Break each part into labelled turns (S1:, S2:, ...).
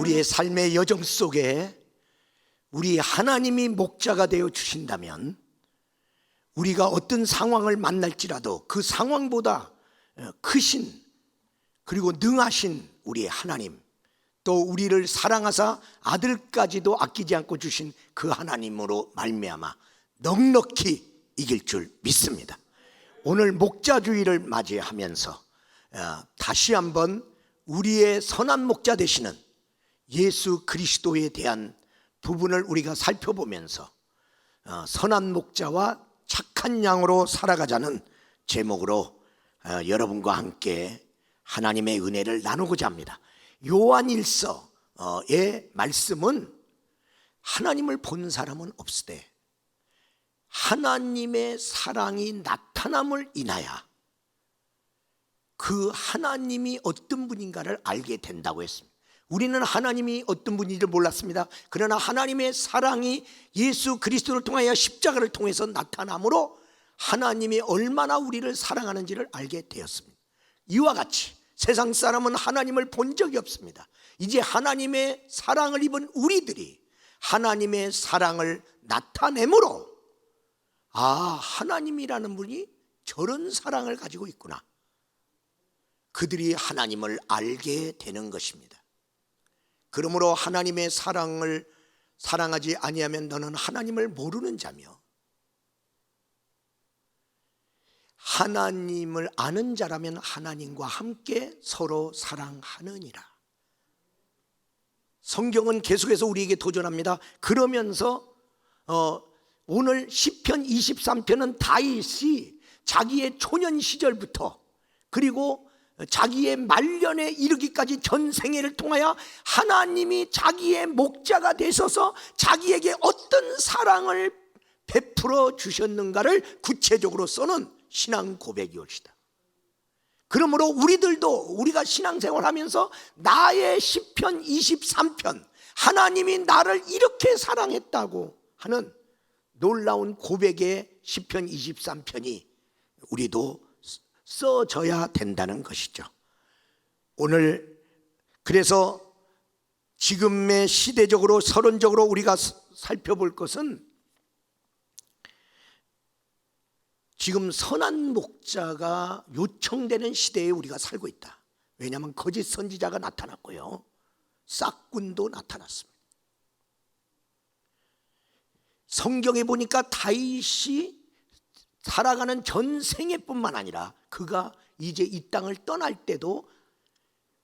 S1: 우리의 삶의 여정 속에 우리 하나님이 목자가 되어 주신다면 우리가 어떤 상황을 만날지라도 그 상황보다 크신 그리고 능하신 우리의 하나님, 또 우리를 사랑하사 아들까지도 아끼지 않고 주신 그 하나님으로 말미암아 넉넉히 이길 줄 믿습니다. 오늘 목자주의를 맞이하면서 다시 한번 우리의 선한 목자 되시는 예수 그리스도에 대한 부분을 우리가 살펴보면서 선한 목자와 착한 양으로 살아가자는 제목으로 여러분과 함께 하나님의 은혜를 나누고자 합니다. 요한일서의 말씀은 하나님을 본 사람은 없으되 하나님의 사랑이 나타남을 인하여 그 하나님이 어떤 분인가를 알게 된다고 했습니다. 우리는 하나님이 어떤 분인지를 몰랐습니다. 그러나 하나님의 사랑이 예수 그리스도를 통하여 십자가를 통해서 나타남으로 하나님이 얼마나 우리를 사랑하는지를 알게 되었습니다. 이와 같이 세상 사람은 하나님을 본 적이 없습니다. 이제 하나님의 사랑을 입은 우리들이 하나님의 사랑을 나타내므로 하나님이라는 분이 저런 사랑을 가지고 있구나, 그들이 하나님을 알게 되는 것입니다. 그러므로 하나님의 사랑을 사랑하지 아니하면 너는 하나님을 모르는 자며 하나님을 아는 자라면 하나님과 함께 서로 사랑하느니라. 성경은 계속해서 우리에게 도전합니다. 그러면서 오늘 시편 23편은 다윗이 자기의 초년 시절부터 그리고 자기의 말년에 이르기까지 전 생애를 통하여 하나님이 자기의 목자가 되셔서 자기에게 어떤 사랑을 베풀어 주셨는가를 구체적으로 써는 신앙 고백이옵시다. 그러므로 우리가 신앙생활하면서 나의 시편 23편, 하나님이 나를 이렇게 사랑했다고 하는 놀라운 고백의 시편 23편이 우리도 써져야 된다는 것이죠. 오늘 그래서 지금의 시대적으로 서론적으로 우리가 살펴볼 것은 지금 선한 목자가 요청되는 시대에 우리가 살고 있다. 왜냐하면 거짓 선지자가 나타났고요, 싹군도 나타났습니다. 성경에 보니까 다윗이 살아가는 전 생애뿐만 아니라 그가 이제 이 땅을 떠날 때도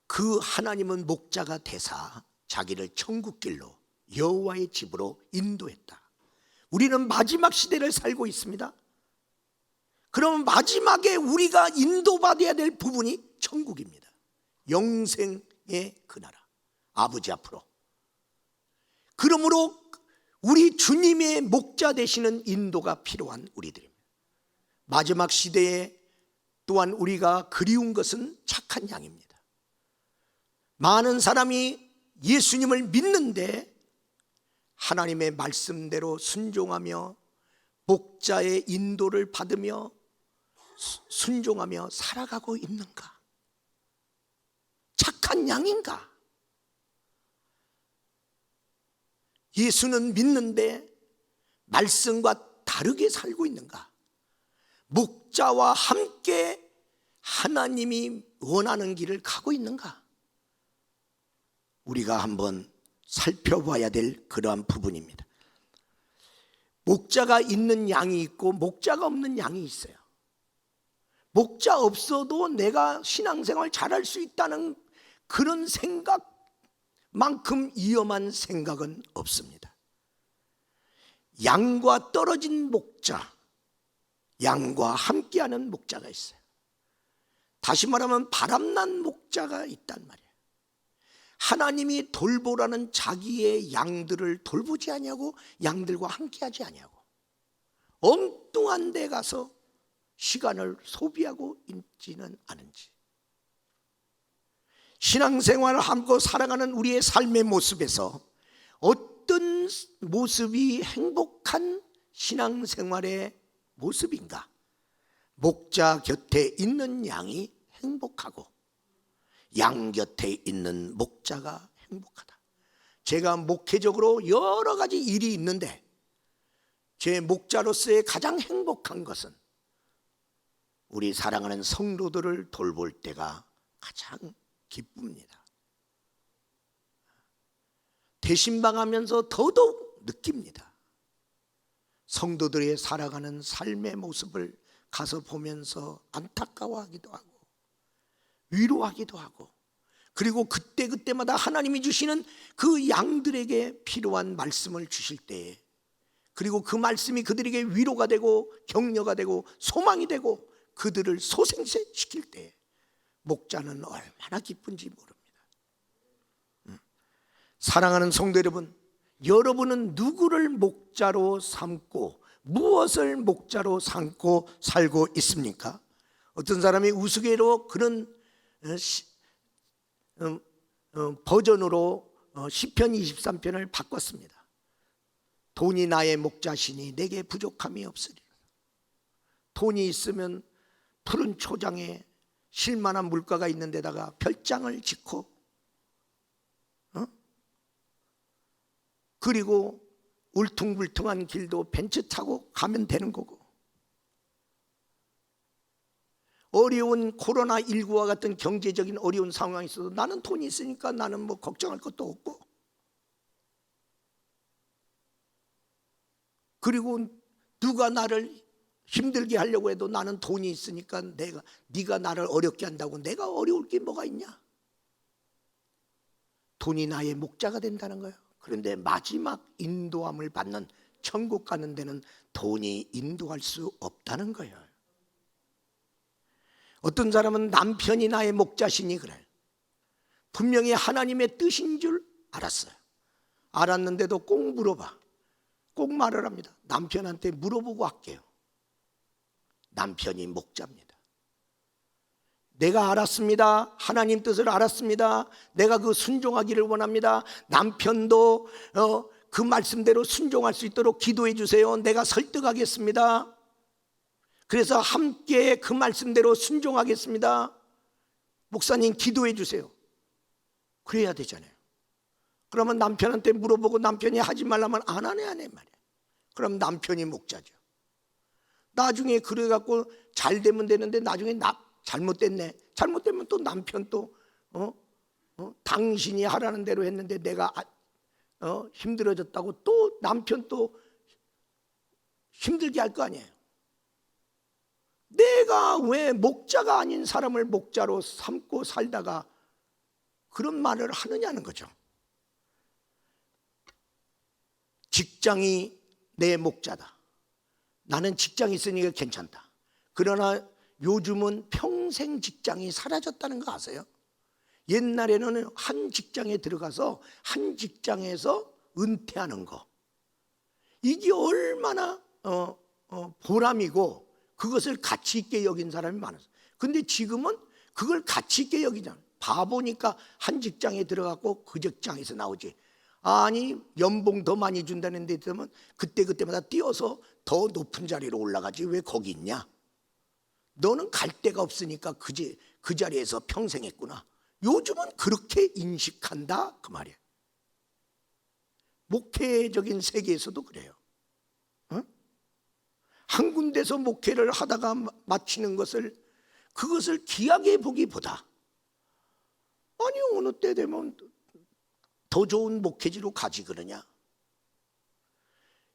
S1: 그 하나님은 목자가 되사 자기를 천국길로 여호와의 집으로 인도했다. 우리는 마지막 시대를 살고 있습니다. 그러면 마지막에 우리가 인도받아야 될 부분이 천국입니다. 영생의 그 나라, 아버지 앞으로. 그러므로 우리 주님의 목자 되시는 인도가 필요한 우리들입니다. 마지막 시대에 또한 우리가 그리운 것은 착한 양입니다. 많은 사람이 예수님을 믿는데 하나님의 말씀대로 순종하며 목자의 인도를 받으며 순종하며 살아가고 있는가? 착한 양인가? 예수는 믿는데 말씀과 다르게 살고 있는가? 목자와 함께 하나님이 원하는 길을 가고 있는가? 우리가 한번 살펴봐야 될 그러한 부분입니다. 목자가 있는 양이 있고 목자가 없는 양이 있어요. 목자 없어도 내가 신앙생활 잘할 수 있다는 그런 생각만큼 위험한 생각은 없습니다. 양과 떨어진 목자, 양과 함께하는 목자가 있어요. 다시 말하면 바람난 목자가 있단 말이에요. 하나님이 돌보라는 자기의 양들을 돌보지 아니하고 양들과 함께하지 아니하고 엉뚱한 데 가서 시간을 소비하고 있지는 않은지, 신앙생활을 하고 살아가는 우리의 삶의 모습에서 어떤 모습이 행복한 신앙생활의 모습인가? 목자 곁에 있는 양이 행복하고 양 곁에 있는 목자가 행복하다. 제가 목회적으로 여러 가지 일이 있는데 제 목자로서의 가장 행복한 것은 우리 사랑하는 성도들을 돌볼 때가 가장 기쁩니다. 대신방하면서 더더욱 느낍니다. 성도들의 살아가는 삶의 모습을 가서 보면서 안타까워하기도 하고 위로하기도 하고, 그리고 그때마다 하나님이 주시는 그 양들에게 필요한 말씀을 주실 때에, 그리고 그 말씀이 그들에게 위로가 되고 격려가 되고 소망이 되고 그들을 소생시킬 때 목자는 얼마나 기쁜지 모릅니다. 사랑하는 성도 여러분, 여러분은 누구를 목자로 삼고 무엇을 목자로 삼고 살고 있습니까? 어떤 사람이 우스개로 그런 버전으로 시편 23편을 바꿨습니다. 돈이 나의 목자시니 내게 부족함이 없으리라. 돈이 있으면 푸른 초장에 쉴만한 물가가 있는 데다가 별장을 짓고 그리고 울퉁불퉁한 길도 벤츠 타고 가면 되는 거고, 어려운 코로나19와 같은 경제적인 어려운 상황이 있어도 나는 돈이 있으니까 나는 뭐 걱정할 것도 없고, 그리고 누가 나를 힘들게 하려고 해도 나는 돈이 있으니까 네가 나를 어렵게 한다고 내가 어려울 게 뭐가 있냐? 돈이 나의 목자가 된다는 거예요. 그런데 마지막 인도함을 받는 천국 가는 데는 돈이 인도할 수 없다는 거예요. 어떤 사람은 남편이 나의 목자시니 그래. 분명히 하나님의 뜻인 줄 알았어요. 알았는데도 꼭 물어봐. 꼭 말을 합니다. 남편한테 물어보고 할게요. 남편이 목자입니다. 내가 알았습니다. 하나님 뜻을 알았습니다. 내가 그 순종하기를 원합니다. 남편도 그 말씀대로 순종할 수 있도록 기도해 주세요. 내가 설득하겠습니다. 그래서 함께 그 말씀대로 순종하겠습니다. 목사님 기도해 주세요. 그래야 되잖아요. 그러면 남편한테 물어보고 남편이 하지 말라면 안 하네 말이야. 그럼 남편이 목자죠. 나중에 그래갖고 잘 되면 되는데 나중에 잘못됐네. 잘못되면 또 남편 또 당신이 하라는 대로 했는데 내가 힘들어졌다고 또 남편 또 힘들게 할 거 아니에요. 내가 왜 목자가 아닌 사람을 목자로 삼고 살다가 그런 말을 하느냐는 거죠. 직장이 내 목자다. 나는 직장이 있으니까 괜찮다. 그러나 요즘은 평생 직장이 사라졌다는 거 아세요? 옛날에는 한 직장에 들어가서 한 직장에서 은퇴하는 거, 이게 얼마나 보람이고 그것을 가치 있게 여긴 사람이 많았어요. 근데 지금은 그걸 가치 있게 여기잖아요. 바보니까 한 직장에 들어가고 그 직장에서 나오지. 아니 연봉 더 많이 준다는 데 있으면 그때마다 뛰어서 더 높은 자리로 올라가지 왜 거기 있냐? 너는 갈 데가 없으니까 그 자리에서 평생 했구나. 요즘은 그렇게 인식한다 그 말이에요. 목회적인 세계에서도 그래요. 한 군데서 목회를 하다가 마치는 그것을 귀하게 보기보다 아니 어느 때 되면 더 좋은 목회지로 가지 그러냐.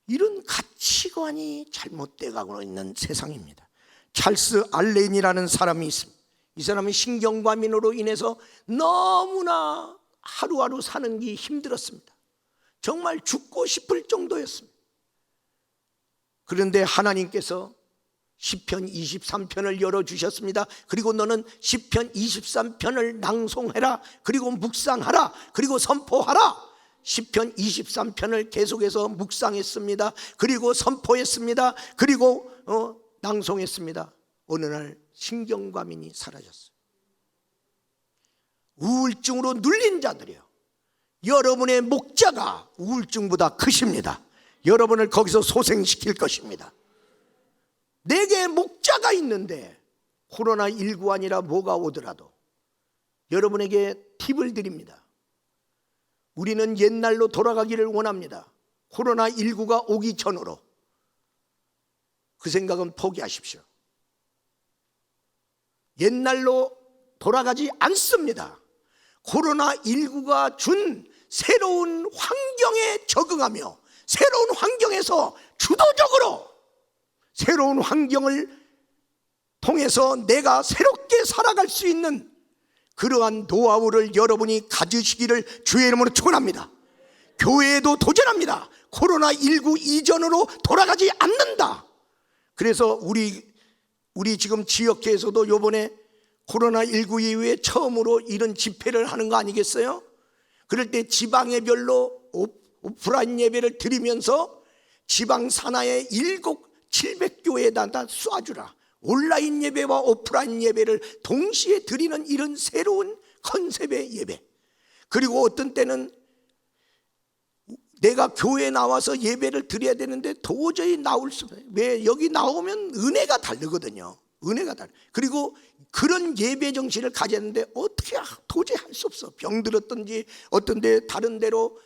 S1: 이런 가치관이 잘못돼 가고 있는 세상입니다. 찰스 알렌이라는 사람이 있습니다. 이 사람은 신경과민으로 인해서 너무나 하루하루 사는 게 힘들었습니다. 정말 죽고 싶을 정도였습니다. 그런데 하나님께서 시편 23편을 열어주셨습니다. 그리고 너는 시편 23편을 낭송해라. 그리고 묵상하라. 그리고 선포하라. 시편 23편을 계속해서 묵상했습니다. 그리고 선포했습니다. 그리고 낭송했습니다. 어느 날 신경과민이 사라졌어요. 우울증으로 눌린 자들이요, 여러분의 목자가 우울증보다 크십니다. 여러분을 거기서 소생시킬 것입니다. 내게 목자가 있는데 코로나19 아니라 뭐가 오더라도 여러분에게 팁을 드립니다. 우리는 옛날로 돌아가기를 원합니다. 코로나19가 오기 전으로. 그 생각은 포기하십시오. 옛날로 돌아가지 않습니다. 코로나19가 준 새로운 환경에 적응하며 새로운 환경에서 주도적으로 새로운 환경을 통해서 내가 새롭게 살아갈 수 있는 그러한 노하우를 여러분이 가지시기를 주의 이름으로 축원합니다. 교회에도 도전합니다. 코로나19 이전으로 돌아가지 않는다. 그래서 우리 지금 지역회에서도 요번에 코로나19 이후에 처음으로 이런 집회를 하는 거 아니겠어요? 그럴 때 지방의별로 오프라인 예배를 드리면서 지방 산하의 700교회에다 쏴주라. 온라인 예배와 오프라인 예배를 동시에 드리는 이런 새로운 컨셉의 예배. 그리고 어떤 때는 내가 교회에 나와서 예배를 드려야 되는데 도저히 나올 수 없어요. 왜? 여기 나오면 은혜가 다르거든요. 은혜가 다르. 그리고 그런 예배 정신을 가졌는데 어떻게 도저히 할 수 없어. 병들었든지 어떤 데 다른 데로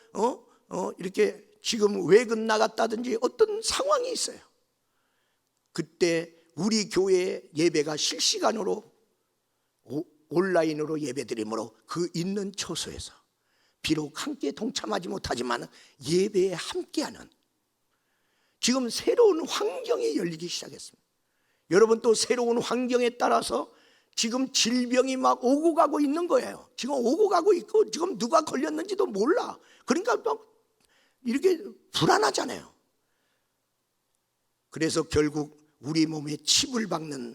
S1: 이렇게 지금 외근 나갔다든지 어떤 상황이 있어요. 그때 우리 교회 예배가 실시간으로 온라인으로 예배드리므로 그 있는 처소에서 비록 함께 동참하지 못하지만 예배에 함께하는 지금 새로운 환경이 열리기 시작했습니다. 여러분 또 새로운 환경에 따라서 지금 질병이 막 오고 가고 있는 거예요. 지금 오고 가고 있고 지금 누가 걸렸는지도 몰라. 그러니까 막 이렇게 불안하잖아요. 그래서 결국 우리 몸에 칩을 박는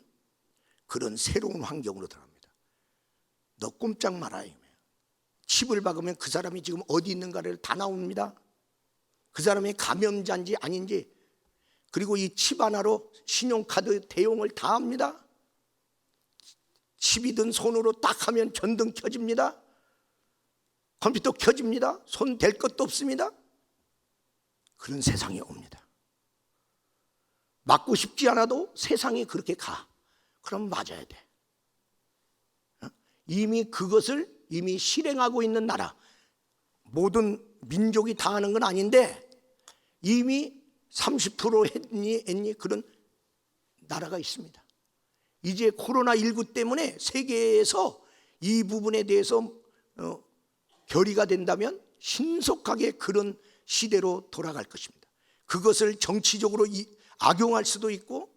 S1: 그런 새로운 환경으로 들어갑니다. 너 꼼짝 말아요. 칩을 박으면 그 사람이 지금 어디 있는가를 다 나옵니다. 그 사람이 감염자인지 아닌지. 그리고 이 칩 하나로 신용카드 대용을 다 합니다. 칩이든 손으로 딱 하면 전등 켜집니다. 컴퓨터 켜집니다. 손 댈 것도 없습니다. 그런 세상이 옵니다. 맞고 싶지 않아도 세상이 그렇게 가. 그럼 맞아야 돼. 이미 그것을 이미 실행하고 있는 나라, 모든 민족이 다 하는 건 아닌데 이미 30% 했니 그런 나라가 있습니다. 이제 코로나19 때문에 세계에서 이 부분에 대해서 결의가 된다면 신속하게 그런 시대로 돌아갈 것입니다. 그것을 정치적으로 악용할 수도 있고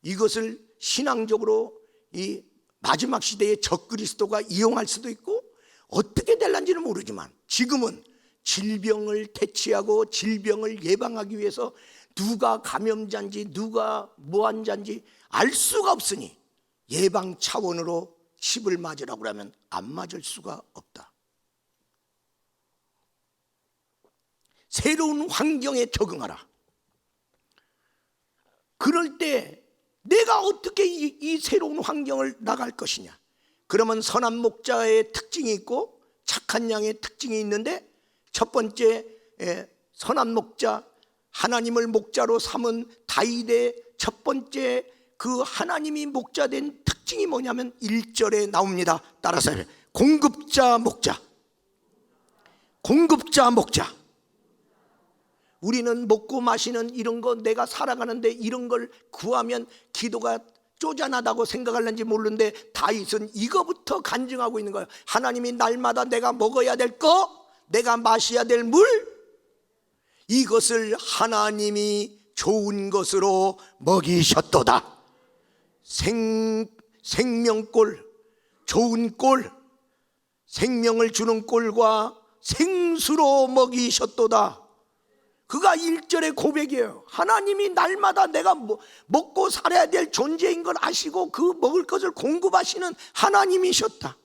S1: 이것을 신앙적으로 이 마지막 시대의 적그리스도가 이용할 수도 있고 어떻게 될런지는 모르지만 지금은 질병을 퇴치하고 질병을 예방하기 위해서 누가 감염자인지 누가 무환자인지 알 수가 없으니 예방 차원으로 칩을 맞으라고 그러면 안 맞을 수가 없다. 새로운 환경에 적응하라. 그럴 때 내가 어떻게 이 새로운 환경을 나갈 것이냐. 그러면 선한 목자의 특징이 있고 착한 양의 특징이 있는데 첫 번째 선한 목자, 하나님을 목자로 삼은 다윗의 첫 번째 그 하나님이 목자된 특징이 뭐냐면 1절에 나옵니다. 따라서 공급자 목자. 공급자 목자. 우리는 먹고 마시는 이런 거 내가 살아가는데 이런 걸 구하면 기도가 쪼잔하다고 생각할는지 모르는데 다윗은 이거부터 간증하고 있는 거예요. 하나님이 날마다 내가 먹어야 될 거, 내가 마셔야 될 물, 이것을 하나님이 좋은 것으로 먹이셨도다. 생명골, 좋은 꼴, 생명을 주는 꼴과 생수로 먹이셨도다. 그가 1절의 고백이에요. 하나님이 날마다 내가 먹고 살아야 될 존재인 걸 아시고 그 먹을 것을 공급하시는 하나님이셨다.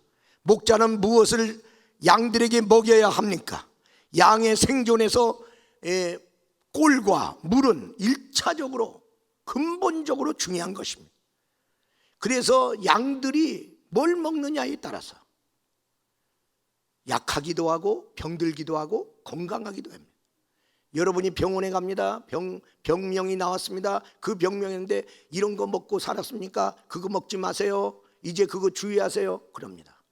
S1: 목자는 무엇을 양들에게 먹여야 합니까? 양의 생존에서 꼴과 물은 1차적으로 근본적으로 중요한 것입니다. 그래서 양들이 뭘 먹느냐에 따라서 약하기도 하고 병들기도 하고 건강하기도 합니다. 여러분이 병원에 갑니다. 병명이 나왔습니다. 그 병명인데 이런 거 먹고 살았습니까? 그거 먹지 마세요. 이제 그거 주의하세요. 그럽니다.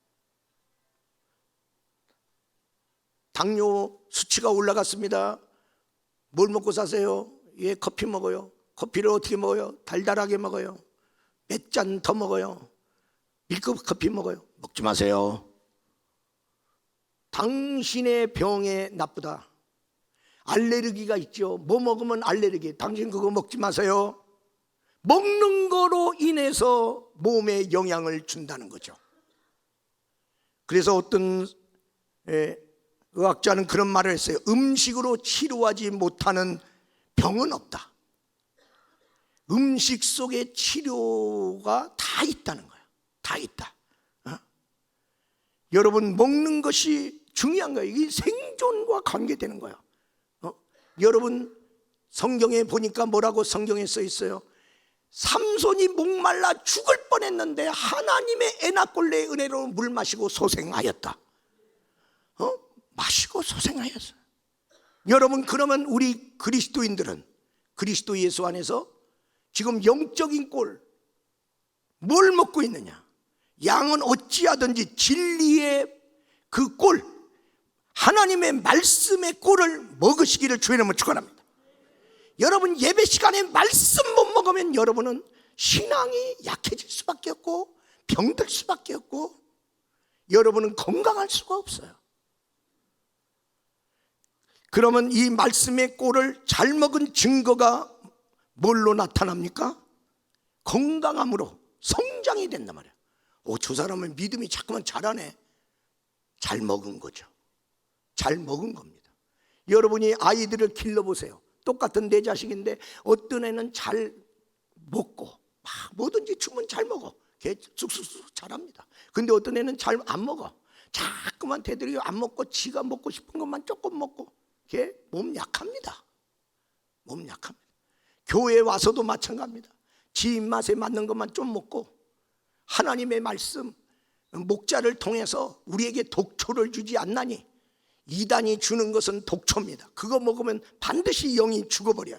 S1: 당뇨 수치가 올라갔습니다. 뭘 먹고 사세요? 예, 커피 먹어요. 커피를 어떻게 먹어요? 달달하게 먹어요. 몇 잔 더 먹어요. 밀크업 커피 먹어요. 먹지 마세요. 당신의 병에 나쁘다. 알레르기가 있죠. 뭐 먹으면 알레르기. 당신 그거 먹지 마세요. 먹는 거로 인해서 몸에 영향을 준다는 거죠. 그래서 어떤 의학자는 그런 말을 했어요. 음식으로 치료하지 못하는 병은 없다. 음식 속에 치료가 다 있다는 거예요. 다 있다. 여러분, 먹는 것이 중요한 거예요. 이게 생존과 관계되는 거예요. 여러분, 성경에 보니까 뭐라고 성경에 써 있어요? 삼손이 목말라 죽을 뻔했는데 하나님의 에나콜레의 은혜로 물 마시고 소생하였다. 마시고 소생하였어요. 여러분, 그러면 우리 그리스도인들은 그리스도 예수 안에서 지금 영적인 꼴 뭘 먹고 있느냐? 양은 어찌하든지 진리의 그 꼴, 하나님의 말씀의 꼴을 먹으시기를 주의 이름으로 축원합니다. 여러분, 예배 시간에 말씀 못 먹으면 여러분은 신앙이 약해질 수밖에 없고 병들 수밖에 없고 여러분은 건강할 수가 없어요. 그러면 이 말씀의 꼴을 잘 먹은 증거가 뭘로 나타납니까? 건강함으로 성장이 된단 말이에요. 저 사람은 믿음이 자꾸만 자라네. 잘 먹은 거죠. 잘 먹은 겁니다. 여러분이 아이들을 길러보세요. 똑같은 내 자식인데 어떤 애는 잘 먹고 막 뭐든지 주면 잘 먹어. 걔 쑥쑥쑥 자랍니다. 근데 어떤 애는 잘 안 먹어. 자꾸만 대들이 안 먹고 지가 먹고 싶은 것만 조금 먹고 걔 몸 약합니다. 몸 약합니다. 교회에 와서도 마찬가지입니다. 지 입맛에 맞는 것만 좀 먹고 하나님의 말씀 목자를 통해서 우리에게 독초를 주지 않나니 이단이 주는 것은 독초입니다. 그거 먹으면 반드시 영이 죽어버려요.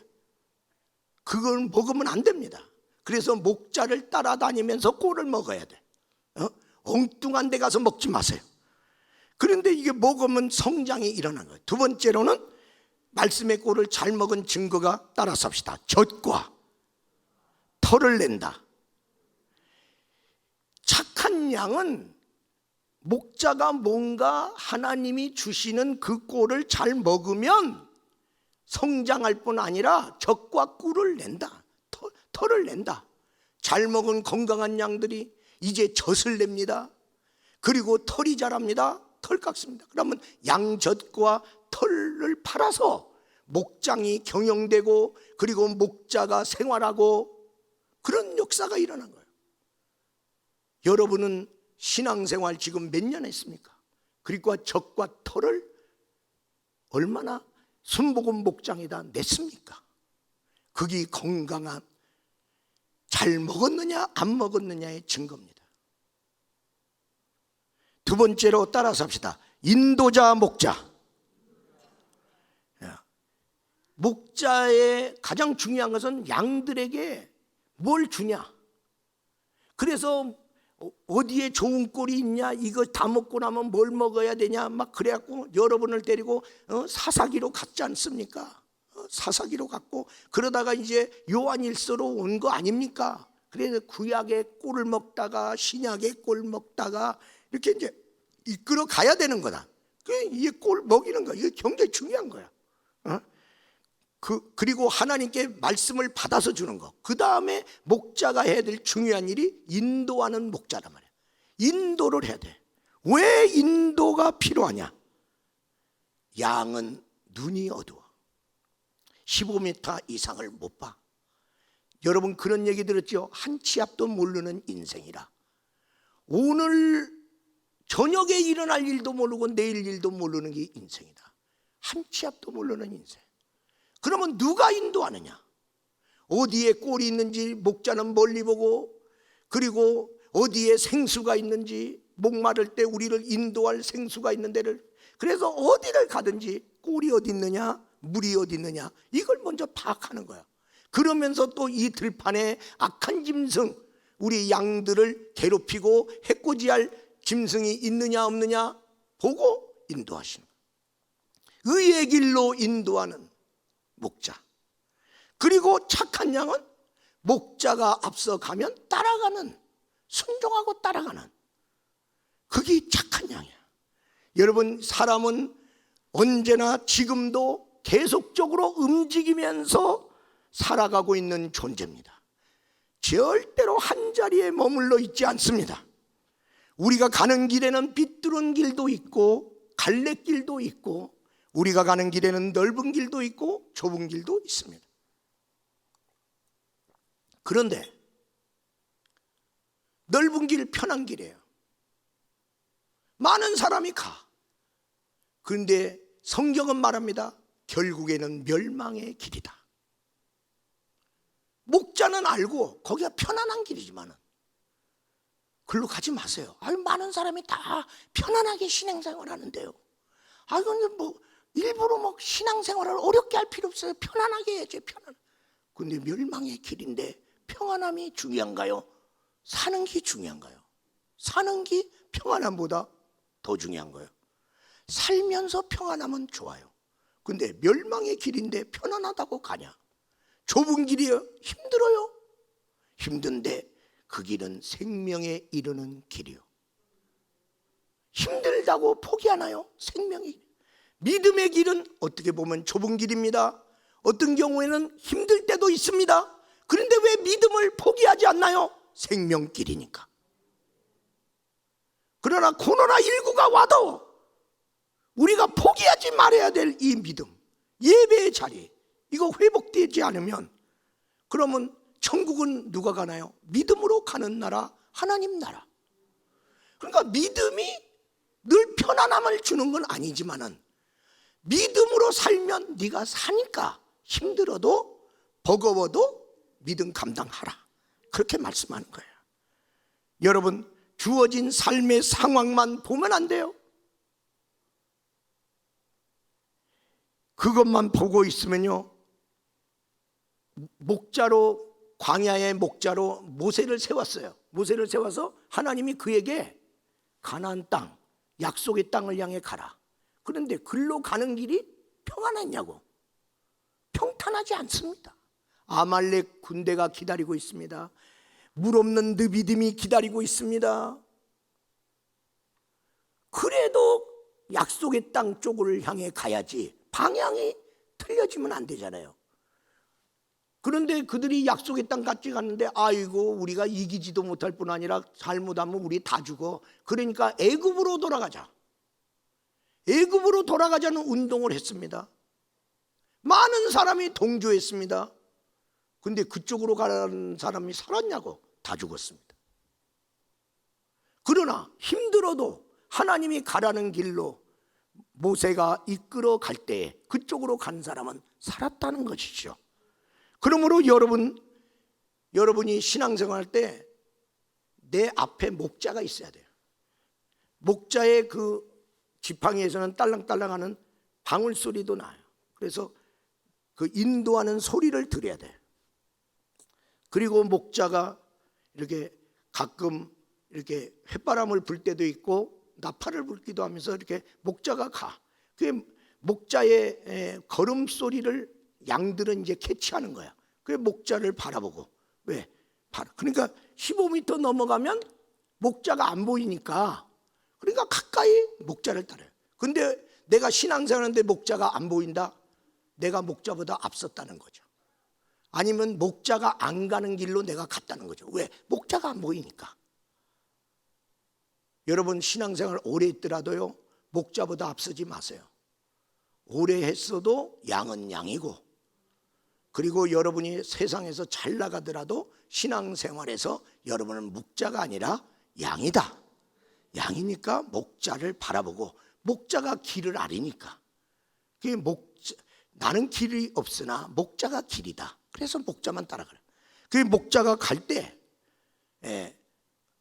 S1: 그걸 먹으면 안 됩니다. 그래서 목자를 따라다니면서 꼴을 먹어야 돼. 엉뚱한 데 가서 먹지 마세요. 그런데 이게 먹으면 성장이 일어나는 거예요. 두 번째로는 말씀의 꼴을 잘 먹은 증거가 따라서 합시다. 젖과 털을 낸다. 착한 양은 목자가 뭔가 하나님이 주시는 그 꼴을 잘 먹으면 성장할 뿐 아니라 젖과 꿀을 낸다. 털을 낸다. 잘 먹은 건강한 양들이 이제 젖을 냅니다. 그리고 털이 자랍니다. 털 깎습니다. 그러면 양젖과 털을 팔아서 목장이 경영되고 그리고 목자가 생활하고 그런 역사가 일어난 거예요. 여러분은 신앙생활 지금 몇 년 했습니까? 그리고 젖과 털을 얼마나 순복음 목장에다 냈습니까? 그게 건강한 잘 먹었느냐 안 먹었느냐의 증거입니다. 두 번째로 따라서 합시다. 인도자 목자. 목자의 가장 중요한 것은 양들에게 뭘 주냐. 그래서 어디에 좋은 꼴이 있냐, 이거 다 먹고 나면 뭘 먹어야 되냐 막 그래갖고 여러분을 데리고 사사기로 갔지 않습니까? 사사기로 갔고 그러다가 이제 요한일서로 온 거 아닙니까? 그래서 구약의 꼴을 먹다가 신약의 꼴 먹다가 이렇게 이제 이끌어 가야 되는 거다. 이게 꼴 먹이는 거, 이게 굉장히 중요한 거야. 그리고 하나님께 말씀을 받아서 주는 거. 그 다음에 목자가 해야 될 중요한 일이 인도하는 목자란 말이야. 인도를 해야 돼. 왜 인도가 필요하냐? 양은 눈이 어두워 15m 이상을 못 봐. 여러분 그런 얘기 들었죠? 한 치 앞도 모르는 인생이라. 오늘 저녁에 일어날 일도 모르고 내일 일도 모르는 게 인생이다. 한 치 앞도 모르는 인생. 그러면 누가 인도하느냐? 어디에 꼴이 있는지 목자는 멀리 보고, 그리고 어디에 생수가 있는지, 목마를 때 우리를 인도할 생수가 있는 데를, 그래서 어디를 가든지 꼴이 어디 있느냐, 물이 어디 있느냐, 이걸 먼저 파악하는 거야. 그러면서 또 이 들판에 악한 짐승, 우리 양들을 괴롭히고 해코지할 짐승이 있느냐 없느냐 보고 인도하시는 거야. 의의 길로 인도하는 목자, 그리고 착한 양은 목자가 앞서가면 따라가는, 순종하고 따라가는, 그게 착한 양이야. 여러분, 사람은 언제나 지금도 계속적으로 움직이면서 살아가고 있는 존재입니다. 절대로 한자리에 머물러 있지 않습니다. 우리가 가는 길에는 삐뚤은 길도 있고 갈래길도 있고, 우리가 가는 길에는 넓은 길도 있고 좁은 길도 있습니다. 그런데 넓은 길, 편한 길이에요. 많은 사람이 가. 그런데 성경은 말합니다. 결국에는 멸망의 길이다. 목자는 알고 거기가 편안한 길이지만은 글로 가지 마세요. 아유, 많은 사람이 다 편안하게 신앙생활 하는데요. 아유, 근데 뭐 일부러 뭐 신앙생활을 어렵게 할 필요 없어요. 편안하게 해야지, 편안. 근데 멸망의 길인데 평안함이 중요한가요? 사는 게 중요한가요? 사는 게 평안함보다 더 중요한 거예요. 살면서 평안하면 좋아요. 근데 멸망의 길인데 편안하다고 가냐? 좁은 길이에요. 힘들어요. 힘든데 그 길은 생명에 이르는 길이요. 힘들다고 포기하나요? 생명이. 믿음의 길은 어떻게 보면 좁은 길입니다. 어떤 경우에는 힘들 때도 있습니다. 그런데 왜 믿음을 포기하지 않나요? 생명길이니까. 그러나 코로나19가 와도 우리가 포기하지 말아야 될 이 믿음, 예배의 자리, 이거 회복되지 않으면 그러면 천국은 누가 가나요? 믿음으로 가는 나라, 하나님 나라. 그러니까 믿음이 늘 편안함을 주는 건 아니지만은 믿음으로 살면 네가 사니까 힘들어도 버거워도 믿음 감당하라, 그렇게 말씀하는 거예요. 여러분, 주어진 삶의 상황만 보면 안 돼요. 그것만 보고 있으면요, 목자로, 광야의 목자로 모세를 세웠어요. 모세를 세워서 하나님이 그에게 가나안 땅, 약속의 땅을 향해 가라. 그런데 글로 가는 길이 평안했냐고? 평탄하지 않습니다. 아말렉 군대가 기다리고 있습니다. 물 없는 느비딤이 기다리고 있습니다. 그래도 약속의 땅 쪽을 향해 가야지 방향이 틀려지면 안 되잖아요. 그런데 그들이 약속의 땅까지 갔는데 아이고, 우리가 이기지도 못할 뿐 아니라 잘못하면 우리 다 죽어. 그러니까 애굽으로 돌아가자. 애굽으로 돌아가자는 운동을 했습니다. 많은 사람이 동조했습니다. 근데 그쪽으로 가는 사람이 살았냐고? 다 죽었습니다. 그러나 힘들어도 하나님이 가라는 길로 모세가 이끌어 갈 때 그쪽으로 간 사람은 살았다는 것이죠. 그러므로 여러분이 신앙생활 할 때 내 앞에 목자가 있어야 돼요. 목자의 그 지팡이에서는 딸랑딸랑하는 방울 소리도 나요. 그래서 그 인도하는 소리를 들어야 돼요. 그리고 목자가 이렇게 가끔 이렇게 햇바람을 불 때도 있고 나팔을 불기도 하면서 이렇게 목자가 가. 그 목자의 걸음 소리를 양들은 이제 캐치하는 거야. 그 목자를 바라보고. 왜? 그러니까 15m 넘어가면 목자가 안 보이니까, 그러니까 가까이 목자를 따라요. 근데 내가 신앙생활하는데 목자가 안 보인다? 내가 목자보다 앞섰다는 거죠. 아니면 목자가 안 가는 길로 내가 갔다는 거죠. 왜? 목자가 안 보이니까. 여러분, 신앙생활 오래 했더라도요, 목자보다 앞서지 마세요. 오래 했어도 양은 양이고, 그리고 여러분이 세상에서 잘 나가더라도 신앙생활에서 여러분은 목자가 아니라 양이다. 양이니까 목자를 바라보고, 목자가 길을 아리니까. 나는 길이 없으나 목자가 길이다. 그래서 목자만 따라가라. 그 목자가 갈 때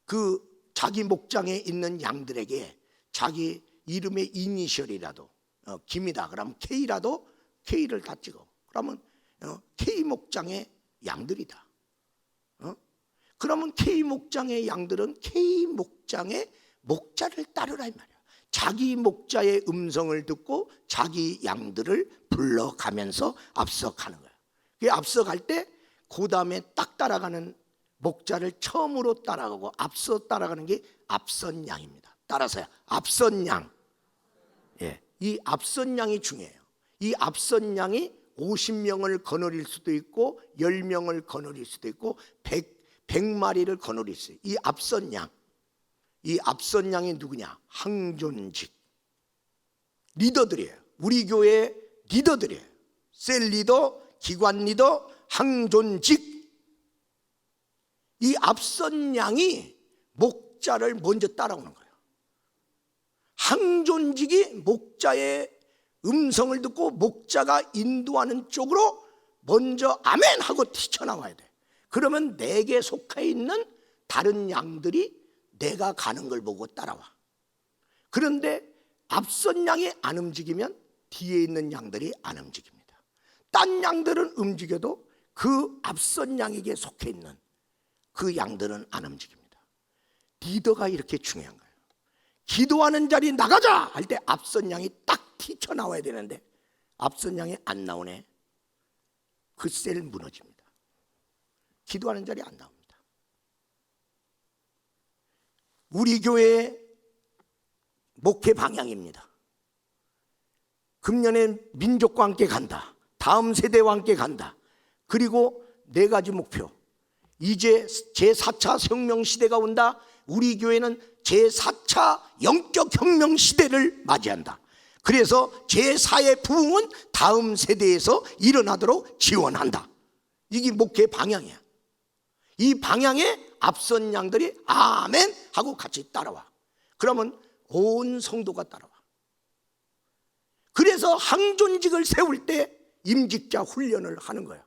S1: 그 자기 목장에 있는 양들에게 자기 이름의 이니셜이라도 김이다 그러면 K라도 K를 다 찍어. 그러면 K 목장의 양들이다. 그러면 K 목장의 양들은 K 목장의 목자를 따르라 이 말이야. 자기 목자의 음성을 듣고 자기 양들을 불러가면서 앞서가는 거예요. 그 앞서갈 때 그 다음에 딱 따라가는 목자를 처음으로 따라가고 앞서 따라가는 게 앞선 양입니다. 따라서요, 앞선 양. 예, 이 앞선 양이 중요해요. 이 앞선 양이 50명을 거느릴 수도 있고 10명을 거느릴 수도 있고 100마리를 거느릴 수 있어요. 이 앞선 양. 이 앞선 양이 누구냐? 항존직 리더들이에요. 우리 교회 리더들이에요. 셀 리더, 기관 리더, 항존직. 이 앞선 양이 목자를 먼저 따라오는 거예요. 항존직이 목자의 음성을 듣고 목자가 인도하는 쪽으로 먼저 아멘 하고 튀쳐나와야 돼. 그러면 내게 속해 있는 다른 양들이 내가 가는 걸 보고 따라와. 그런데 앞선 양이 안 움직이면 뒤에 있는 양들이 안 움직입니다. 딴 양들은 움직여도 그 앞선 양에게 속해 있는 그 양들은 안 움직입니다. 리더가 이렇게 중요한 거예요. 기도하는 자리 나가자 할 때 앞선 양이 딱 튀쳐나와야 되는데 앞선 양이 안 나오네. 그 셀 무너집니다. 기도하는 자리 안 나옵니다. 우리 교회의 목회 방향입니다. 금년에 민족과 함께 간다. 다음 세대와 함께 간다. 그리고 4가지 목표. 이제 제4차 혁명 시대가 온다. 우리 교회는 제4차 영적 혁명 시대를 맞이한다. 그래서 제4의 부흥은 다음 세대에서 일어나도록 지원한다. 이게 목회 방향이야. 이 방향에 앞선 양들이 아멘 하고 같이 따라와. 그러면 온 성도가 따라와. 그래서 항존직을 세울 때 임직자 훈련을 하는 거예요.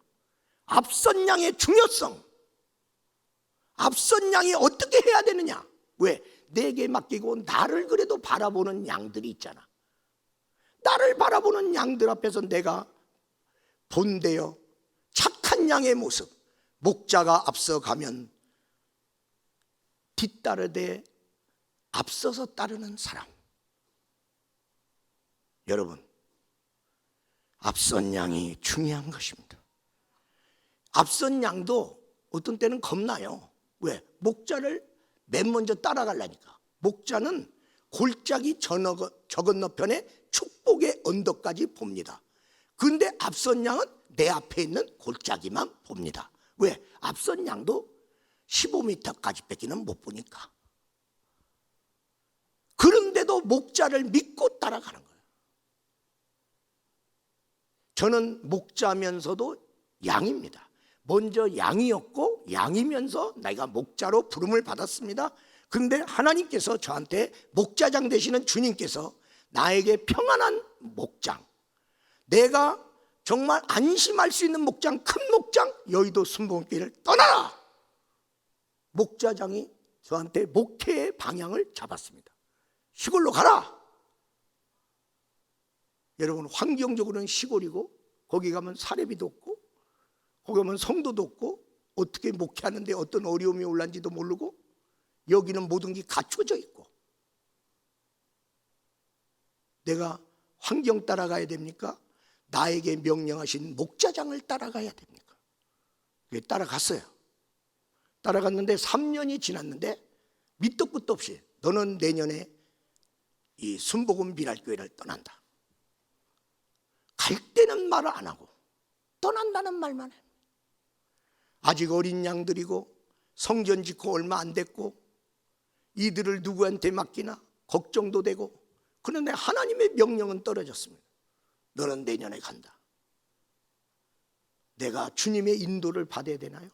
S1: 앞선 양의 중요성. 앞선 양이 어떻게 해야 되느냐? 왜? 내게 맡기고 나를 그래도 바라보는 양들이 있잖아. 나를 바라보는 양들 앞에서 내가 본되어 착한 양의 모습. 목자가 앞서가면 뒤따르되 앞서서 따르는 사람. 여러분, 앞선 양이 중요한 것입니다. 앞선 양도 어떤 때는 겁나요. 왜? 목자를 맨 먼저 따라가려니까. 목자는 골짜기 저 건너편에 축복의 언덕까지 봅니다. 그런데 앞선 양은 내 앞에 있는 골짜기만 봅니다. 왜? 앞선 양도 15m까지 뺏기는 못 보니까. 그런데도 목자를 믿고 따라가는 거예요. 저는 목자면서도 양입니다. 먼저 양이었고 양이면서 내가 목자로 부름을 받았습니다. 그런데 하나님께서 저한테 목자장 되시는 주님께서 나에게 평안한 목장, 내가 정말 안심할 수 있는 목장, 큰 목장, 여의도 순복음교회를 떠나라. 목자장이 저한테 목회의 방향을 잡았습니다. 시골로 가라. 여러분, 환경적으로는 시골이고 거기 가면 사례비도 없고 거기 가면 성도도 없고 어떻게 목회하는데 어떤 어려움이 올란지도 모르고 여기는 모든 게 갖춰져 있고 내가 환경 따라가야 됩니까? 나에게 명령하신 목자장을 따라가야 됩니까? 따라갔어요. 따라갔는데 3년이 지났는데 밑도 끝도 없이 너는 내년에 이 순복음 미랄교회를 떠난다. 갈 때는 말을 안 하고 떠난다는 말만 해. 아직 어린 양들이고 성전 짓고 얼마 안 됐고 이들을 누구한테 맡기나 걱정도 되고 그런데 하나님의 명령은 떨어졌습니다. 너는 내년에 간다. 내가 주님의 인도를 받아야 되나요?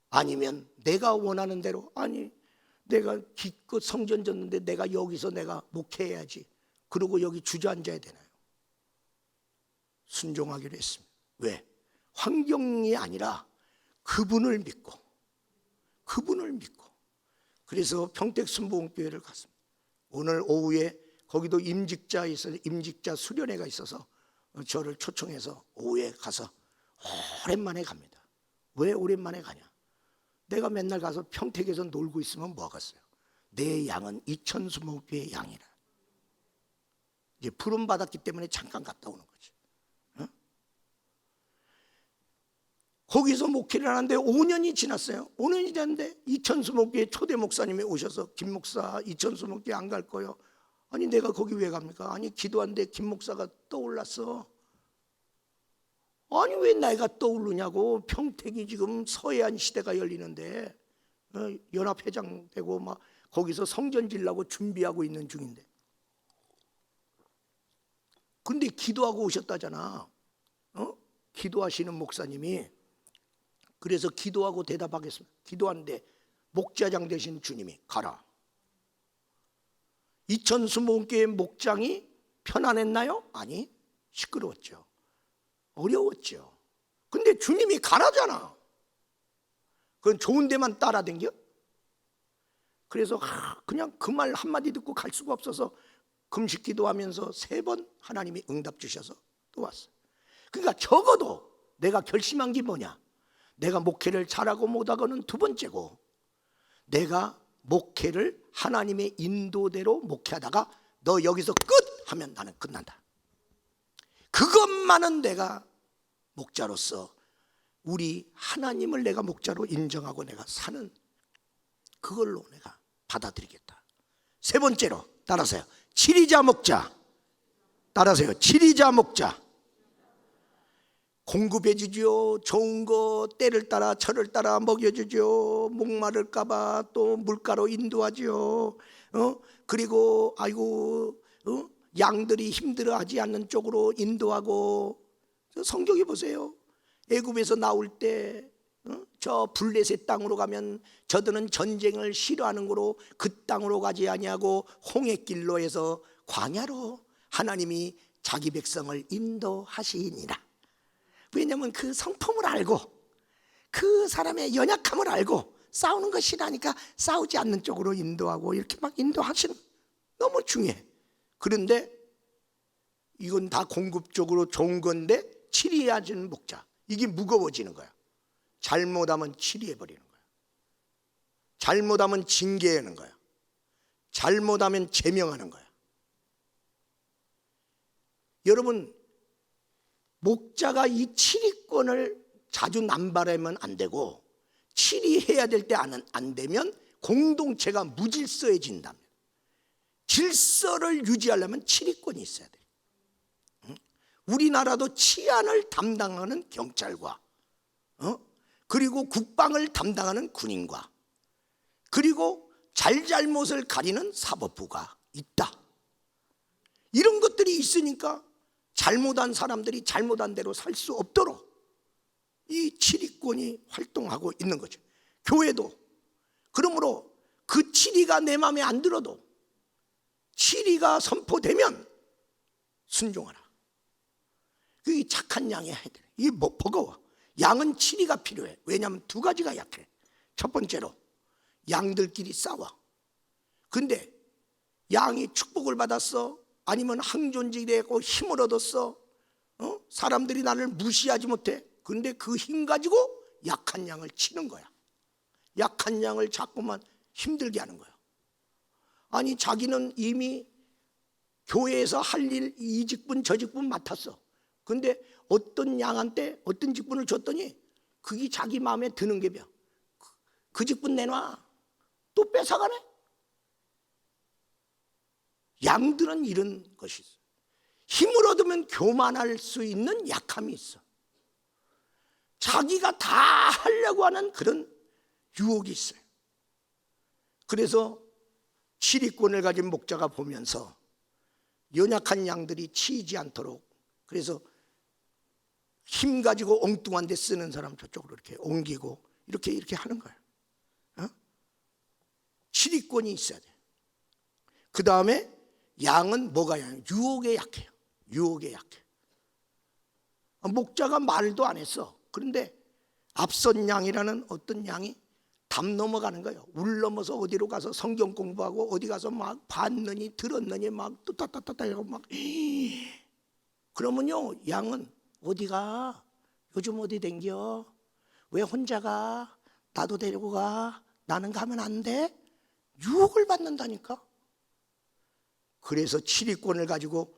S1: 아니면 내가 원하는 대로, 아니 내가 기껏 성전 졌는데 내가 여기서 내가 목회해야지 그러고 여기 주저앉아야 되나요? 순종하기로 했습니다. 왜? 환경이 아니라 그분을 믿고 그래서 평택 순복음교회를 갔습니다. 오늘 오후에 거기도 임직자 수련회가 있어서 저를 초청해서 오후에 가서 오랜만에 갑니다. 왜 오랜만에 가냐? 내가 맨날 가서 평택에서 놀고 있으면 뭐 하겠어요? 내 양은 이천수목교의 양이라. 이제 부름 받았기 때문에 잠깐 갔다 오는 거지. 어? 거기서 목회를 하는데 5년이 지났어요. 5년이 지났는데 이천수목교의 초대 목사님이 오셔서 김 목사 이천수목교에 안 갈 거요. 아니 내가 거기 왜 갑니까? 아니 기도하는데 김 목사가 떠올랐어. 아니 왜 내가 떠오르냐고. 평택이 지금 서해안 시대가 열리는데 연합회장 되고 막 거기서 성전 지려고 준비하고 있는 중인데, 근데 기도하고 오셨다잖아. 기도하시는 목사님이. 그래서 기도하고 대답하겠습니다. 기도하는데 목자장 되신 주님이 가라. 이천수목교의 목장이 편안했나요? 아니, 시끄러웠죠. 어려웠죠. 근데 주님이 가라잖아. 그건 좋은 데만 따라댕겨? 그래서 그냥 그 말 한마디 듣고 갈 수가 없어서 금식 기도하면서 3번 하나님이 응답 주셔서 또 왔어요. 그러니까 적어도 내가 결심한 게 뭐냐? 내가 목회를 잘하고 못하고는 두 번째고, 내가 목회를 하나님의 인도대로 목회하다가 너 여기서 끝! 하면 나는 끝난다. 그것만은 내가 목자로서 우리 하나님을 내가 목자로 인정하고 내가 사는 그걸로 내가 받아들이겠다. 3번째로 따라서요. 치리자 목자. 따라서요. 치리자 목자. 공급해 주죠. 좋은 거 때를 따라 철을 따라 먹여주죠. 목마를까봐 또 물가로 인도하죠. 그리고 아이고 양들이 힘들어하지 않는 쪽으로 인도하고. 성경에 보세요. 애굽에서 나올 때 저 블레셋 땅으로 가면 저들은 전쟁을 싫어하는 거로 그 땅으로 가지 아니하고 홍해길로 해서 광야로 하나님이 자기 백성을 인도하시니라. 왜냐하면 그 성품을 알고 그 사람의 연약함을 알고 싸우는 거 싫어하니까 싸우지 않는 쪽으로 인도하고 이렇게 막 인도하시는, 너무 중요해. 그런데 이건 다 공급적으로 좋은 건데 치리해지는 목자, 이게 무거워지는 거야. 잘못하면 치리해버리는 거야. 잘못하면 징계하는 거야. 잘못하면 제명하는 거야. 여러분, 목자가 이 치리권을 자주 남발하면 안 되고, 치리해야 될 때 안 되면 공동체가 무질서해진답니다. 질서를 유지하려면 치리권이 있어야 돼. 우리나라도 치안을 담당하는 경찰과 그리고 국방을 담당하는 군인과 그리고 잘잘못을 가리는 사법부가 있다. 이런 것들이 있으니까 잘못한 사람들이 잘못한 대로 살 수 없도록 이 치리권이 활동하고 있는 거죠. 교회도 그러므로 그 치리가 내 마음에 안 들어도 치리가 선포되면 순종하라. 그게 착한 양의 해야 돼. 이게 버거워. 양은 치리가 필요해. 왜냐하면 2가지가 약해. 첫 번째로 양들끼리 싸워. 근데 양이 축복을 받았어, 아니면 항존지되고 힘을 얻었어, 사람들이 나를 무시하지 못해. 근데 그 힘 가지고 약한 양을 치는 거야. 약한 양을 자꾸만 힘들게 하는 거야. 아니 자기는 이미 교회에서 할 일 이 직분 저 직분 맡았어. 근데 어떤 양한테 어떤 직분을 줬더니 그게 자기 마음에 드는 게 몇. 그 직분 내놔. 또 뺏어가네. 양들은 이런 것이 있어. 힘을 얻으면 교만할 수 있는 약함이 있어. 자기가 다 하려고 하는 그런 유혹이 있어요. 그래서 치리권을 가진 목자가 보면서 연약한 양들이 치이지 않도록, 그래서 힘 가지고 엉뚱한 데 쓰는 사람 저쪽으로 이렇게 옮기고 이렇게 하는 거예요. 치리권이 있어야 돼. 그 다음에 양은 뭐가 약해요? 유혹에 약해요. 유혹에 약해. 목자가 말도 안 했어. 그런데 앞선 양이라는 어떤 양이 담 넘어가는 거예요. 울 넘어서 어디로 가서 성경 공부하고 어디 가서 막 봤느니 들었느니 막 뚜따따따따 하고 막. 그러면요 양은 어디가? 요즘 어디 댕겨? 왜 혼자 가? 나도 데리고 가? 나는 가면 안 돼? 유혹을 받는다니까. 그래서 치리권을 가지고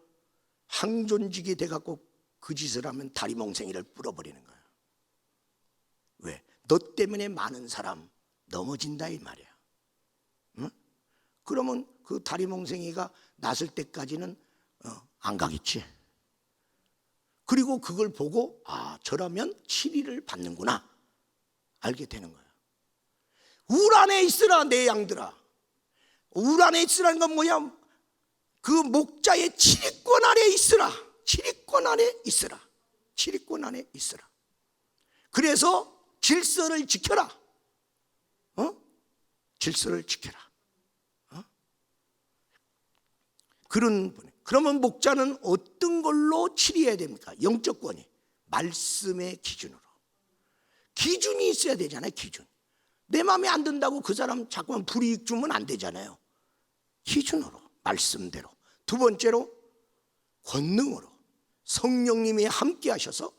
S1: 항존직이 돼갖고 그 짓을 하면 다리몽생이를 뿌려버리는 거야. 왜? 너 때문에 많은 사람 넘어진다 이 말이야. 응? 그러면 그 다리몽생이가 났을 때까지는 안 가겠지. 그리고 그걸 보고 저라면 치리를 받는구나 알게 되는 거야. 울 안에 있으라 내 양들아. 울 안에 있으라는 건 뭐야? 그 목자의 치리권 안에 있으라. 치리권 안에 있으라. 치리권 안에 있으라. 그래서 질서를 지켜라. 질서를 지켜라. 그런 분. 그러면 목자는 어떤 걸로 치리해야 됩니까? 영적권이 말씀의 기준으로. 기준이 있어야 되잖아요. 기준. 내 마음에 안 든다고 그 사람 자꾸만 불이익 주면 안 되잖아요. 기준으로, 말씀대로. 두 번째로 권능으로. 성령님이 함께 하셔서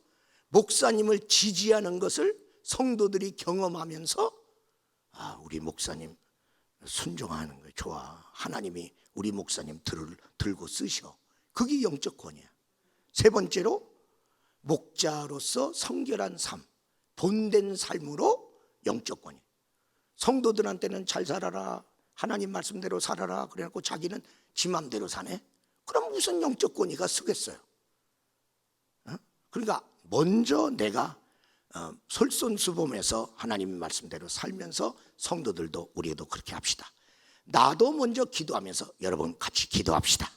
S1: 목사님을 지지하는 것을 성도들이 경험하면서 우리 목사님 순종하는 거예요. 좋아. 하나님이 우리 목사님 들고 쓰셔. 그게 영적 권이야. 세 번째로 목자로서 성결한 삶, 본된 삶으로 영적 권이. 성도들한테는 잘 살아라, 하나님 말씀대로 살아라 그래갖고 자기는 지 맘대로 사네. 그럼 무슨 영적 권위가 쓰겠어요? 그러니까 먼저 내가 솔선수범해서 하나님 말씀대로 살면서 성도들도 우리도 그렇게 합시다. 나도 먼저 기도하면서 여러분 같이 기도합시다.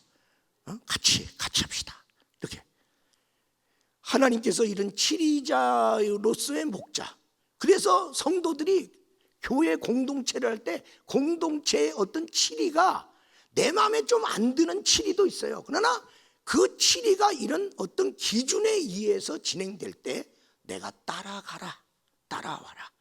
S1: 같이 합시다. 이렇게 하나님께서 이런 치리자로서의 목자. 그래서 성도들이 교회 공동체를 할 때 공동체의 어떤 치리가 내 마음에 좀 안 드는 치리도 있어요. 그러나 그 치리가 이런 어떤 기준에 의해서 진행될 때 내가 따라가라, 따라와라.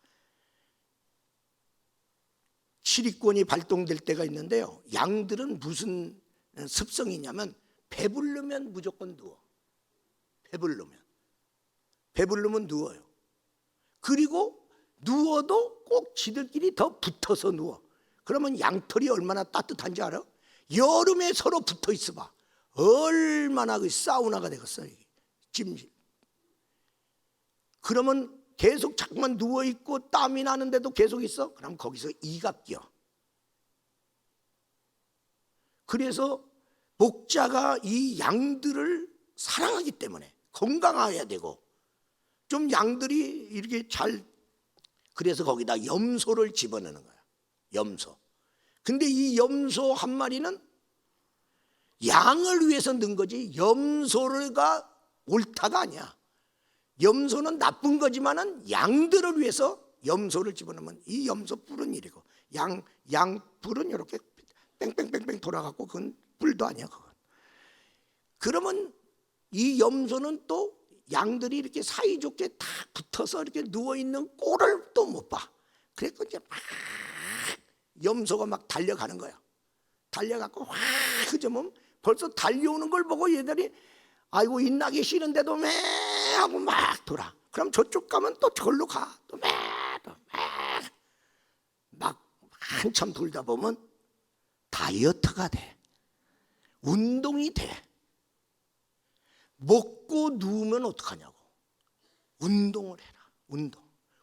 S1: 치리권이 발동될 때가 있는데요. 양들은 무슨 습성이 있냐면 배부르면 무조건 누워. 배부르면 누워요. 그리고 누워도 꼭 지들끼리 더 붙어서 누워. 그러면 양털이 얼마나 따뜻한지 알아? 여름에 서로 붙어 있어 봐. 얼마나 그 사우나가 되겠어. 찜질. 그러면 계속 자꾸만 누워있고 땀이 나는데도 계속 있어? 그럼 거기서 이가 껴. 그래서 목자가 이 양들을 사랑하기 때문에 건강해야 되고 좀 양들이 이렇게 잘, 그래서 거기다 염소를 집어넣는 거야. 염소. 근데 이 염소 한 마리는 양을 위해서 넣은 거지 염소가 옳다가 아니야. 염소는 나쁜 거지만은 양들을 위해서 염소를 집어넣으면 이 염소 뿔은 이리고 양 뿔은 이렇게 뺑뺑뺑뺑 돌아가고 그건 뿔도 아니야 그건. 그러면 이 염소는 또 양들이 이렇게 사이좋게 다 붙어서 이렇게 누워있는 꼴을 또 못 봐. 그래서 이제 막 염소가 막 달려가는 거야. 달려가고 확 흐저면 벌써 달려오는 걸 보고 얘들이 아이고 인나기 싫은데도 매 하고 막 돌아. 그럼 저쪽 가면 또 저걸로 가. 또 매 막 한참 돌다 보면 다이어트가 돼. 운동이 돼. 먹고 누우면 어떡하냐고. 운동을 해라.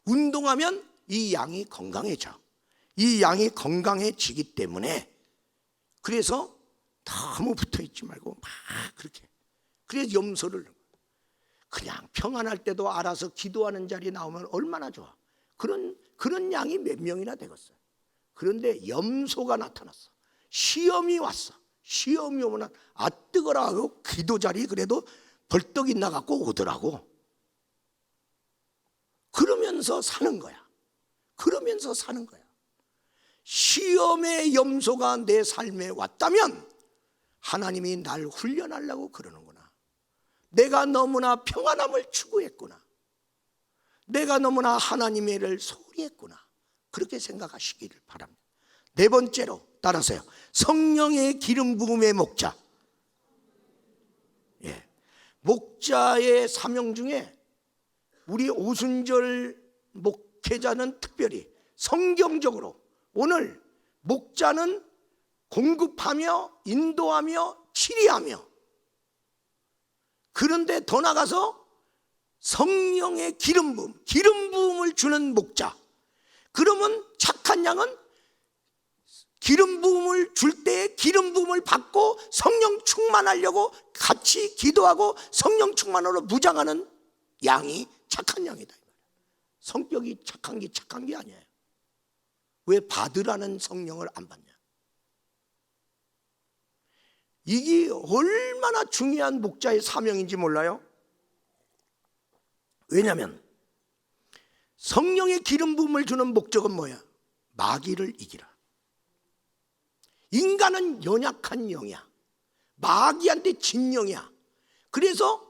S1: 운동하면 이 양이 건강해져. 이 양이 건강해지기 때문에 그래서 너무 붙어있지 말고 막 그렇게. 그래서 염소를 그냥 평안할 때도 알아서 기도하는 자리 나오면 얼마나 좋아. 그런 양이 몇 명이나 되겠어요. 그런데 염소가 나타났어. 시험이 왔어. 시험이 오면 뜨거라 하고 기도 자리 그래도 벌떡 있나갖고 오더라고. 그러면서 사는 거야. 시험의 염소가 내 삶에 왔다면 하나님이 날 훈련하려고 그러는구나. 내가 너무나 평안함을 추구했구나. 내가 너무나 하나님의 일을 소홀히 했구나. 그렇게 생각하시기를 바랍니다. 네 번째로 따라서요. 성령의 기름 부음의 목자. 목자의 사명 중에 우리 오순절 목회자는 특별히 성경적으로 오늘 목자는 공급하며 인도하며 치리하며, 그런데 더 나가서 성령의 기름 부음을 주는 목자. 그러면 착한 양은 기름 부음을 줄 때 기름 부음을 받고 성령 충만하려고 같이 기도하고 성령 충만으로 무장하는 양이 착한 양이다. 성격이 착한 게 아니에요. 왜 받으라는 성령을 안 받냐? 이게 얼마나 중요한 목자의 사명인지 몰라요? 왜냐하면 성령의 기름 부음을 주는 목적은 뭐야? 마귀를 이기라. 인간은 연약한 영이야. 마귀한테 진 영이야. 그래서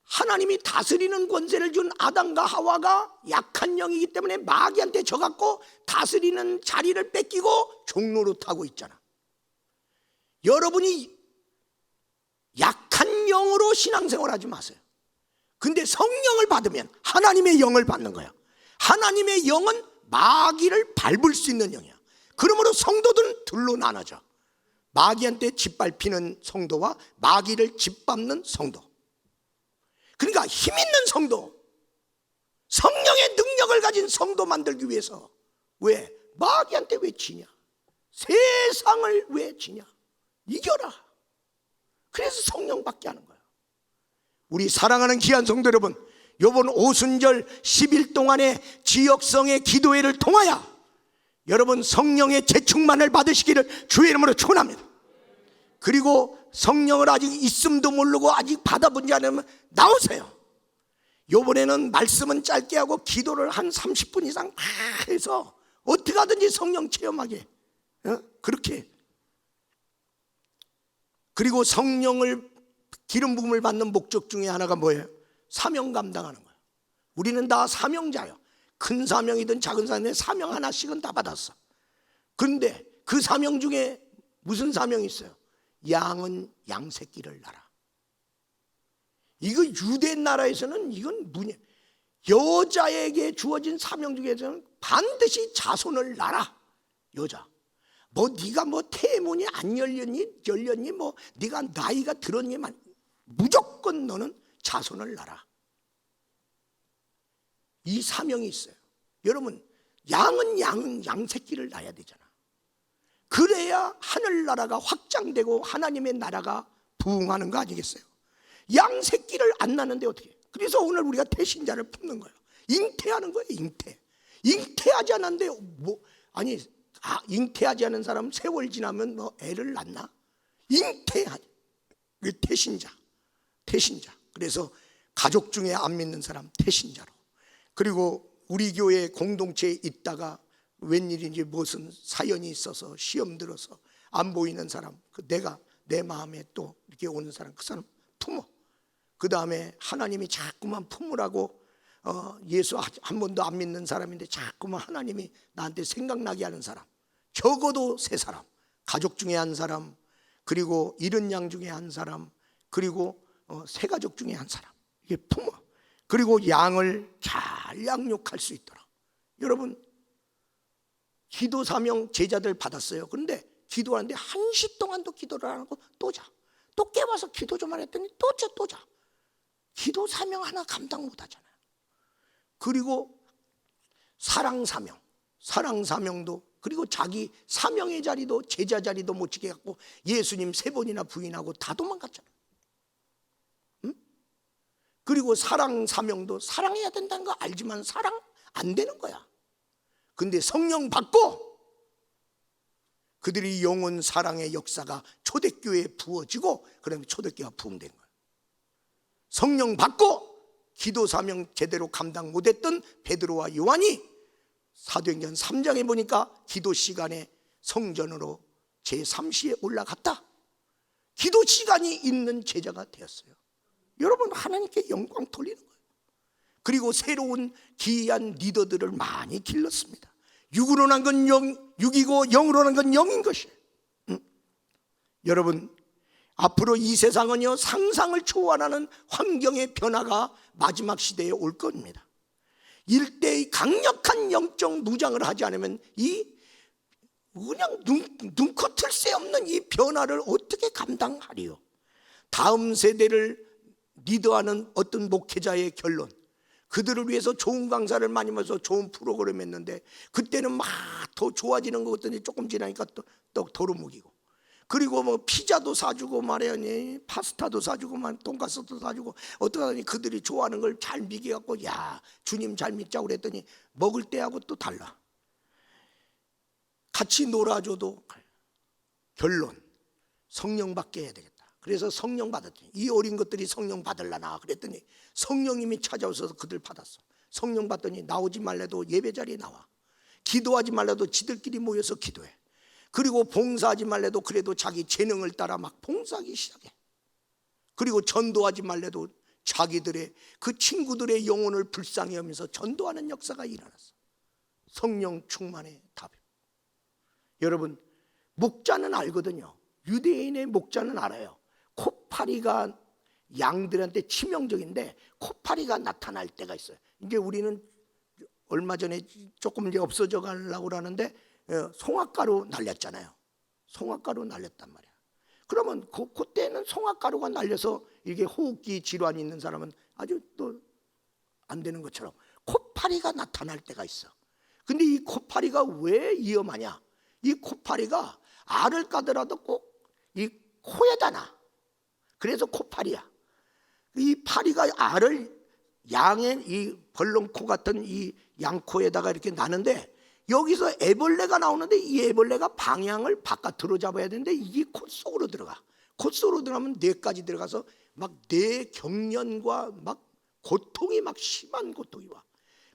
S1: 하나님이 다스리는 권세를 준 아담과 하와가 약한 영이기 때문에 마귀한테 져갖고 다스리는 자리를 뺏기고 종노릇하고 있잖아. 여러분이 약한 영으로 신앙생활 하지 마세요. 근데 성령을 받으면 하나님의 영을 받는 거야. 하나님의 영은 마귀를 밟을 수 있는 영이야. 그러므로 성도들은 둘로 나눠져. 마귀한테 짓밟히는 성도와 마귀를 짓밟는 성도. 그러니까 힘 있는 성도, 성령의 능력을 가진 성도 만들기 위해서, 왜? 마귀한테 왜 지냐? 세상을 왜 지냐? 이겨라. 그래서 성령 받게 하는 거야. 우리 사랑하는 귀한 성도 여러분, 이번 오순절 10일 동안의 지역성의 기도회를 통하여 여러분 성령의 재충만을 받으시기를 주의 이름으로 축원합니다. 그리고 성령을 아직 있음도 모르고 아직 받아본 지 않으면 나오세요. 이번에는 말씀은 짧게 하고 기도를 한 30분 이상 다 해서 어떻게 하든지 성령 체험하게, 그렇게. 그리고 성령을 기름 부음을 받는 목적 중에 하나가 뭐예요? 사명 감당하는 거예요. 우리는 다 사명자예요. 큰 사명이든 작은 사명이든 사명 하나씩은 다 받았어. 그런데 그 사명 중에 무슨 사명이 있어요? 양은 양새끼를 낳아. 이거 유대 나라에서는 이건 여자에게 주어진 사명 중에서는 반드시 자손을 낳아. 여자. 뭐 네가 뭐 태문이 안 열렸니 뭐 네가 나이가 들었니만 무조건 너는 자손을 낳아. 이 사명이 있어요. 여러분, 양은 양새끼를 낳아야 되잖아. 그래야 하늘나라가 확장되고 하나님의 나라가 부흥하는 거 아니겠어요? 양새끼를 안 낳는데 어떻게? 그래서 오늘 우리가 태신자를 품는 거예요. 잉태하는 거예요. 잉태하지 않았는데 잉태하지 않은 사람은 세월 지나면 뭐 애를 낳나? 잉태하지. 태신자. 그래서 가족 중에 안 믿는 사람 태신자로. 그리고 우리 교회 공동체에 있다가 웬일인지 무슨 사연이 있어서 시험 들어서 안 보이는 사람, 내가 내 마음에 또 이렇게 오는 사람, 그 사람 품어. 그 다음에 하나님이 자꾸만 품으라고, 예수 한 번도 안 믿는 사람인데 자꾸만 하나님이 나한테 생각나게 하는 사람, 적어도 3사람, 가족 중에 한 사람, 그리고 잃은 양 중에 한 사람, 그리고 새 가족 중에 한 사람, 이게 품어. 그리고 양을 잘 양육할 수 있도록. 여러분, 기도 사명 제자들 받았어요. 그런데 기도하는데 1시 동안도 기도를 안 하고 또 자. 또 깨워서 기도 좀 하랬더니 또 자. 기도 사명 하나 감당 못 하잖아요. 그리고 사랑 사명도, 그리고 자기 사명의 자리도, 제자 자리도 못 지게 갖고 예수님 3번이나 부인하고 다 도망갔잖아요. 그리고 사랑 사명도 사랑해야 된다는 거 알지만 사랑 안 되는 거야. 근데 성령 받고 그들이 영혼 사랑의 역사가 초대교회에 부어지고, 그러면 초대교회가 부흥된 거야. 성령 받고 기도 사명 제대로 감당 못했던 베드로와 요한이 사도행전 3장에 보니까 기도 시간에 성전으로 제3시에 올라갔다. 기도 시간이 있는 제자가 되었어요. 여러분, 하나님께 영광 돌리는 거예요. 그리고 새로운 기이한 리더들을 많이 길렀습니다. 육으로 난 건 육이고 영으로 난 건 영인 것이에요. 여러분, 앞으로 이 세상은요, 상상을 초월하는 환경의 변화가 마지막 시대에 올 겁니다. 일대의 강력한 영적 무장을 하지 않으면 이 그냥 눈코 새 없는 이 변화를 어떻게 감당하리요? 다음 세대를 리더하는 어떤 목회자의 결론, 그들을 위해서 좋은 강사를 많이 모셔서 좋은 프로그램 했는데 그때는 막 더 좋아지는 것 같더니 조금 지나니까 또 도루묵이고, 그리고 뭐 피자도 사주고 말이야, 파스타도 사주고 돈가스도 사주고, 어떻게 하더니 그들이 좋아하는 걸 잘 먹여갖고 야 주님 잘 믿자고 그랬더니 먹을 때하고 또 달라. 같이 놀아줘도. 결론, 성령 받게 해야 되겠다. 그래서 성령 받았더니 이 어린 것들이 성령 받으려나 그랬더니 성령님이 찾아오셔서 그들 받았어. 성령 받더니 나오지 말래도 예배 자리에 나와, 기도하지 말래도 지들끼리 모여서 기도해, 그리고 봉사하지 말래도 그래도 자기 재능을 따라 막 봉사하기 시작해. 그리고 전도하지 말래도 자기들의 그 친구들의 영혼을 불쌍히 하면서 전도하는 역사가 일어났어. 성령 충만의 답. 여러분, 목자는 알거든요. 유대인의 목자는 알아요. 코파리가 양들한테 치명적인데 코파리가 나타날 때가 있어요. 이제 우리는 얼마 전에 조금 이제 없어져 가려고 하는데 송화가루 날렸잖아요. 송화가루 날렸단 말이야. 그러면 그때는 송화가루가 날려서 이게 호흡기 질환이 있는 사람은 아주 또 안 되는 것처럼 코파리가 나타날 때가 있어. 근데 이 코파리가 왜 위험하냐? 이 코파리가 알을 까더라도 꼭 이 코에다 나. 그래서 코파리야. 이 파리가 알을 양의 이 벌렁코 같은 이 양코에다가 이렇게 나는데, 여기서 애벌레가 나오는데 이 애벌레가 방향을 바깥으로 잡아야 되는데 이게 콧 속으로 들어가. 콧 속으로 들어가면 뇌까지 들어가서 막 뇌 경련과 막 고통이, 막 심한 고통이 와.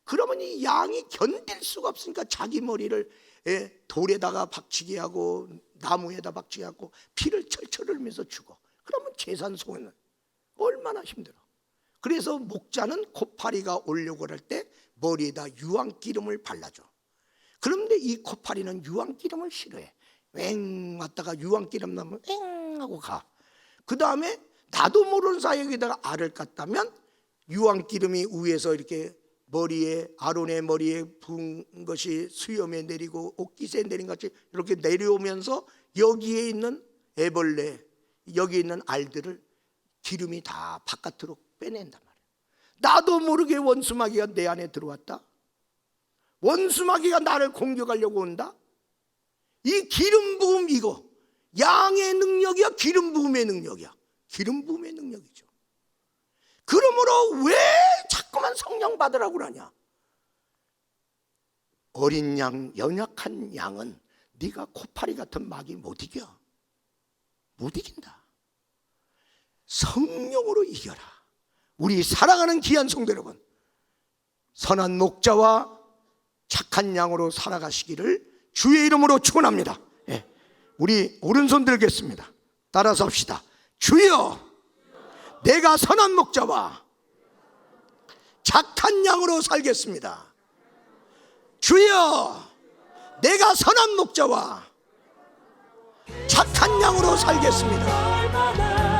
S1: 그러면 이 양이 견딜 수가 없으니까 자기 머리를 돌에다가 박치게 하고 나무에다 박치게 하고 피를 철철 흘리면서 죽어. 그러면 재산 소유는 얼마나 힘들어. 그래서 목자는 코파리가 오려고 할 때 머리에다 유황기름을 발라줘. 그런데 이 코파리는 유황기름을 싫어해. 왱 왔다가 유황기름 나면 왱 하고 가. 그 다음에 나도 모르는 사이에 여기다가 알을 깠다면 유황기름이 위에서 이렇게 머리에, 아론의 머리에 부은 것이 수염에 내리고 옷깃에 내린 것이 이렇게 내려오면서 여기에 있는 애벌레, 여기 있는 알들을 기름이 다 바깥으로 빼낸단 말이에요. 나도 모르게 원수마귀가 내 안에 들어왔다. 원수마귀가 나를 공격하려고 온다. 이 기름 부음, 이거 양의 능력이야, 기름 부음의 능력이야. 기름 부음의 능력이죠. 그러므로 왜 자꾸만 성령 받으라고 그러냐? 어린 양, 연약한 양은 네가 코파리 같은 마귀 못 이겨. 못 이긴다. 성령으로 이겨라. 우리 사랑하는 귀한 성도 여러분, 선한 목자와 착한 양으로 살아가시기를 주의 이름으로 축원합니다. 우리 오른손 들겠습니다. 따라서 합시다. 주여, 내가 선한 목자와 착한 양으로 살겠습니다. 주여, 내가 선한 목자와 착한 양으로 살겠습니다.